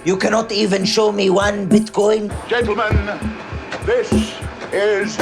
You cannot even show me one Bitcoin? Gentlemen, this is...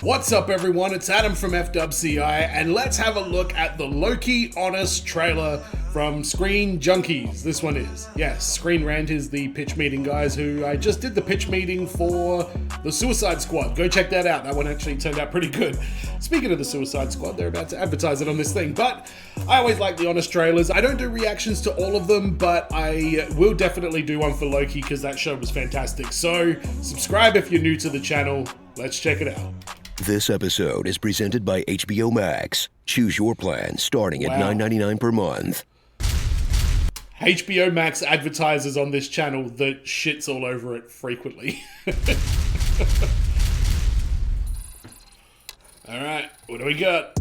What's up, everyone? It's Adam from FWCI, and let's have a look at the Loki Honest trailer from Screen Junkies. This one is. Yes, Screen Rant is the pitch meeting guys who I just did the pitch meeting for the Suicide Squad. Go check that out. That one actually turned out pretty good. Speaking of the Suicide Squad, they're about to advertise it on this thing, but I always like the Honest trailers. I don't do reactions to all of them, but I will definitely do one for Loki because that show was fantastic. So subscribe if you're new to the channel. Let's check it out. This episode is presented by HBO Max. Choose your plan starting at $9.99 per month. HBO Max advertisers on this channel that shits all over it frequently. Alright, what do we got?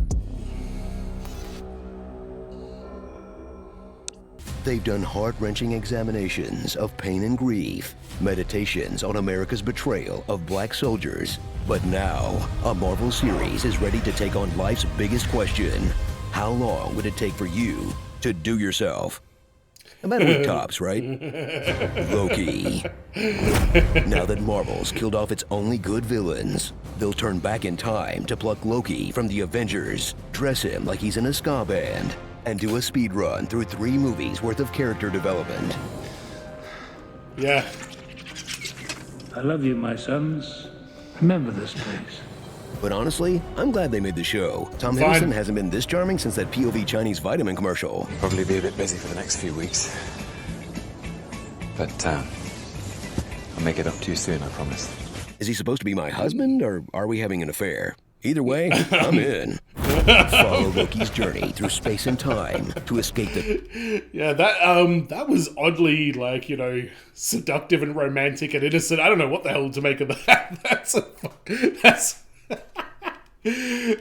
They've done heart-wrenching examinations of pain and grief, meditations on America's betrayal of black soldiers. But now, a Marvel series is ready to take on life's biggest question. How long would it take for you to do yourself? About a week tops, right? Loki. Now that Marvel's killed off its only good villains, they'll turn back in time to pluck Loki from the Avengers, dress him like he's in a ska band, and do a speed run through 3 movies worth of character development. Yeah. I love you, my sons. Remember this, please. But honestly, I'm glad they made the show. Tom Hiddleston hasn't been this charming since that POV Chinese vitamin commercial. Probably be a bit busy for the next few weeks. But, I'll make it up to you soon, I promise. Is he supposed to be my husband, or are we having an affair? Either way, I'm in. Follow Loki's journey through space and time to escape the... Yeah, that was oddly, like, you know, seductive and romantic and innocent. I don't know what the hell to make of that.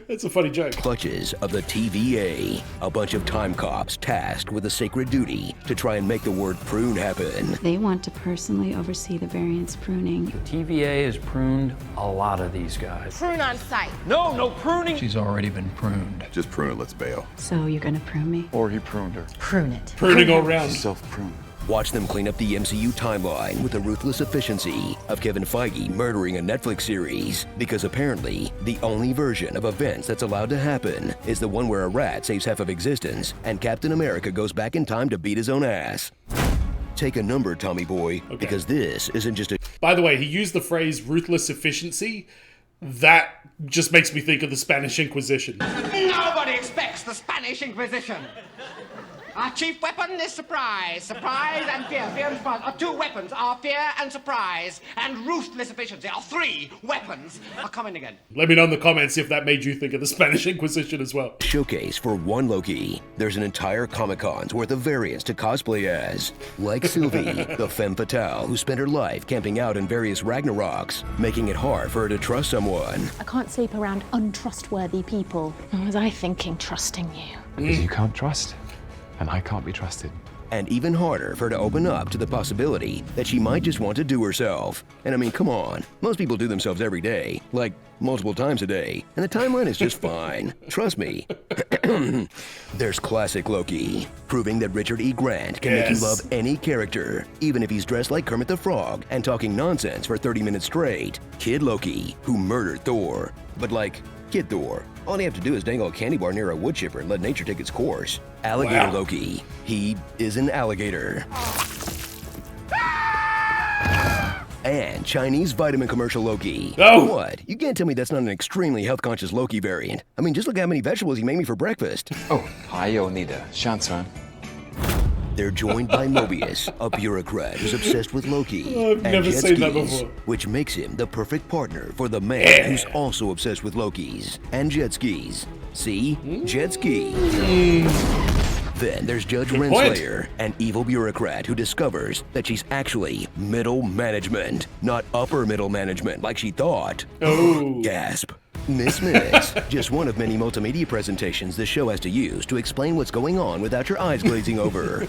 That's a funny joke. Clutches of the TVA, a bunch of time cops tasked with a sacred duty to try and make the word prune happen. They want to personally oversee the variant's pruning. TVA has pruned a lot of these guys. Prune on site. No pruning! She's already been pruned. Just prune it, let's bail. So you're gonna prune me? Or he pruned her. Prune it. Pruning all around. Self-prune. Watch them clean up the MCU timeline with the ruthless efficiency of Kevin Feige murdering a Netflix series. Because apparently, the only version of events that's allowed to happen is the one where a rat saves half of existence and Captain America goes back in time to beat his own ass. Take a number, Tommy boy, because this isn't just a... By the way, he used the phrase ruthless efficiency. That just makes me think of the Spanish Inquisition. Nobody expects the Spanish Inquisition. Our chief weapon is surprise. Surprise and fear. Fear and surprise are 2 weapons. Our fear and surprise and ruthless efficiency are 3 weapons. Are coming again. Let me know in the comments if that made you think of the Spanish Inquisition as well. Showcase for one Loki. There's an entire Comic-Con's worth of variants to cosplay as. Like Sylvie, the femme fatale who spent her life camping out in various Ragnaroks, making it hard for her to trust someone. I can't sleep around untrustworthy people. What was I thinking, trusting you? Because you can't trust. And I can't be trusted. And even harder for her to open up to the possibility that she might just want to do herself. And I mean, come on, most people do themselves every day, like multiple times a day, and the timeline is just fine. Trust me. There's classic Loki, proving that Richard E. Grant can make you love any character, even if he's dressed like Kermit the Frog and talking nonsense for 30 minutes straight. Kid Loki, who murdered Thor, but like, Kid Thor. All you have to do is dangle a candy bar near a wood chipper and let nature take its course. Alligator Loki. He is an alligator. And Chinese vitamin commercial Loki. Oh! What? You can't tell me that's not an extremely health-conscious Loki variant. I mean, just look how many vegetables he made me for breakfast. Oh, hi, Onida. Shansan. They're joined by Mobius, a bureaucrat who's obsessed with Loki. Oh, I've never seen that before. Which makes him the perfect partner for the man who's also obsessed with Lokis. And jet skis. See? Jet ski. Then there's Judge Renslayer, an evil bureaucrat who discovers that she's actually middle management, not upper middle management like she thought. Oh. Gasp. Miss Minutes, just one of many multimedia presentations the show has to use to explain what's going on without your eyes glazing over.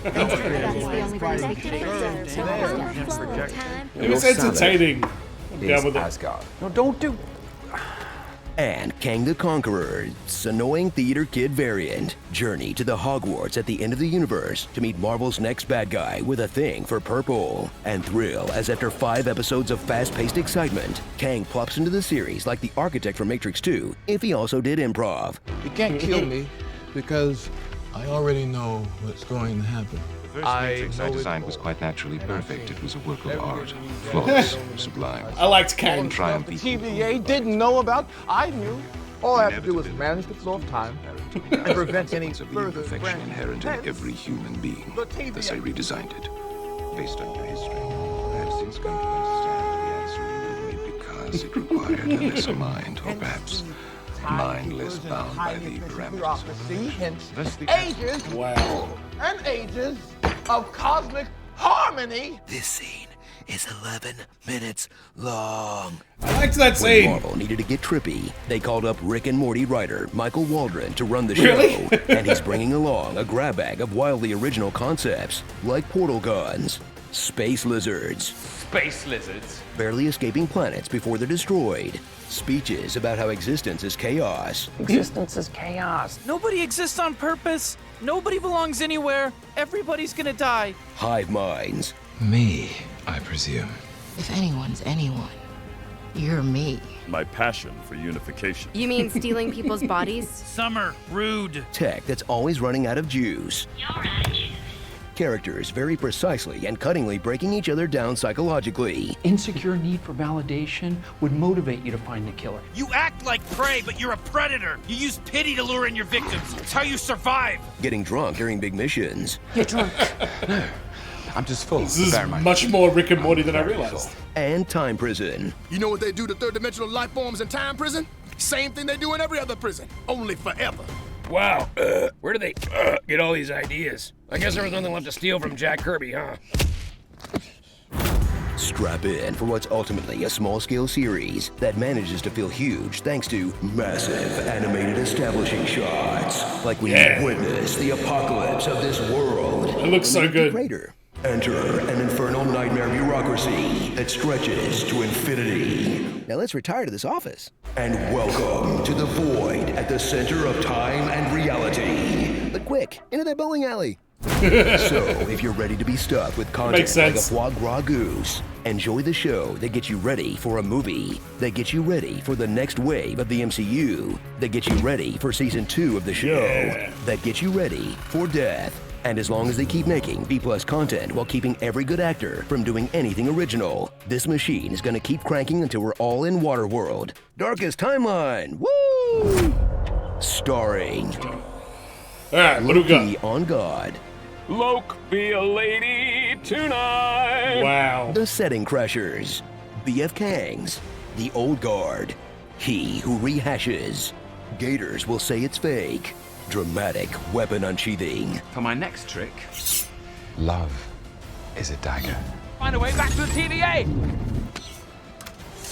It was entertaining. down with it. Asgard. No, don't do. And Kang the Conqueror's annoying theater kid variant. Journey to the Hogwarts at the end of the universe to meet Marvel's next bad guy with a thing for purple. And thrill as after 5 episodes of fast-paced excitement, Kang plops into the series like the architect from Matrix 2 if he also did improv. You can't kill me because I already know what's going to happen. The first Matrix I designed was quite naturally perfect. It was a work of art, flawless, sublime. I liked Kang. Triumph. The TVA didn't know about, I knew. All I have to do is manage the flow of time and prevent any further imperfection inherent in every human being. Thus I redesigned it, based on your history. I have since come to understand the answer you gave me because it required a lesser mind, or perhaps a mind less bound by the parameters of ages and ages of cosmic harmony. This scene is 11 minutes long. I liked that When scene. Marvel needed to get trippy, they called up Rick and Morty writer Michael Waldron to run the show. Really? And he's bringing along a grab bag of wildly original concepts like portal guns, space lizards, Space lizards. barely escaping planets before they're destroyed, speeches about how existence is chaos, Existence is chaos. Nobody exists on purpose. Nobody belongs anywhere. Everybody's gonna die. hive minds, Me, I presume. If anyone's anyone, you're me. My passion for unification. You mean stealing people's bodies? Summer, rude. tech that's always running out of juice. Characters very precisely and cuttingly breaking each other down psychologically. Insecure need for validation would motivate you to find the killer. You act like prey, but you're a predator. You use pity to lure in your victims. It's how you survive. Getting drunk during big missions. You're drunk. I'm just full. This is much more Rick and Morty than I realized. And time prison. You know what they do to third-dimensional life forms in time prison? Same thing they do in every other prison, only forever. Wow, where do they get all these ideas? I guess there was nothing left to steal from Jack Kirby, huh? Strap in for what's ultimately a small-scale series that manages to feel huge thanks to massive animated establishing shots. Like when you witness the apocalypse of this world. It looks so good. Greater. Enter an infernal nightmare bureaucracy that stretches to infinity. Now let's retire to this office. And welcome to the void at the center of time and reality. But quick, into that bowling alley. So, if you're ready to be stuffed with content like a foie gras goose, enjoy the show that gets you ready for a movie, that gets you ready for the next wave of the MCU, that gets you ready for season 2 of the show, that gets you ready for death. And as long as they keep making B+ content while keeping every good actor from doing anything original, this machine is gonna keep cranking until we're all in Waterworld. Darkest Timeline! Woo! Starring Alright, what do we got? Loki on God. Loke, be a lady tonight. Wow. The Setting Crashers. BF Kangs. The Old Guard. He Who Rehashes. Gators Will Say It's Fake. Dramatic weapon unsheathing. For my next trick, love is a dagger. Find a way back to the TVA.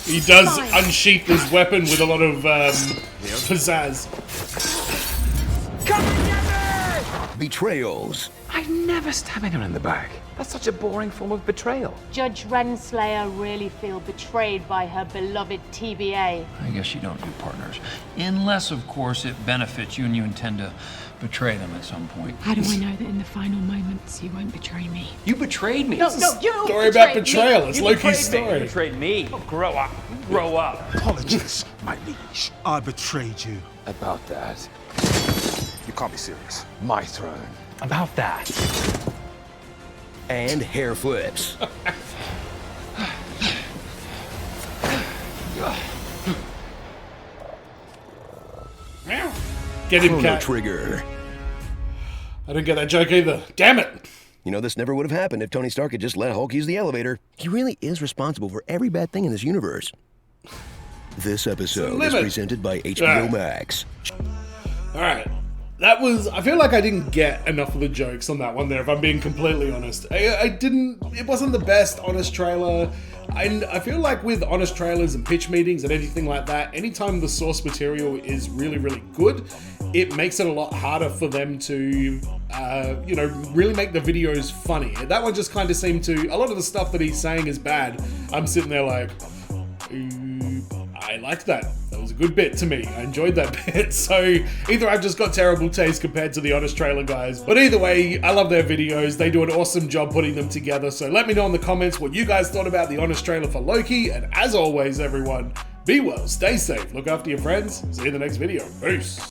He does unsheath his weapon with a lot of pizzazz. Come together! Betrayals. I never stab anyone in the back. That's such a boring form of betrayal. Judge Renslayer really feel betrayed by her beloved TVA. I guess you don't do partners. Unless, of course, it benefits you and you intend to betray them at some point. How do I know that in the final moments you won't betray me? You betrayed me. No, you Story about betrayed betrayal. me. It's You Loki's betrayed me. story. You betrayed me. Grow up. Grow up. Apologies, my liege. I betrayed you. About that. You can't be serious. My throne. About that. And hair flips. Get him, Chrono cat. Trigger. I didn't get that joke either. Damn it. You know, this never would have happened if Tony Stark had just let Hulk use the elevator. He really is responsible for every bad thing in this universe. This episode is presented by HBO Max. Alright. That was, I feel like I didn't get enough of the jokes on that one there, if I'm being completely honest. I didn't, it wasn't the best honest trailer. And I feel like with honest trailers and pitch meetings and anything like that, anytime the source material is really, really good, it makes it a lot harder for them to, you know, really make the videos funny. That one just kind of seemed to, a lot of the stuff that he's saying is bad. I'm sitting there like, I liked that. That was a good bit to me. I enjoyed that bit. So either I've just got terrible taste compared to the Honest Trailer guys, but either way, I love their videos. They do an awesome job putting them together. So let me know in the comments what you guys thought about the Honest Trailer for Loki. And as always, everyone, be well, stay safe, look after your friends. See you in the next video. Peace.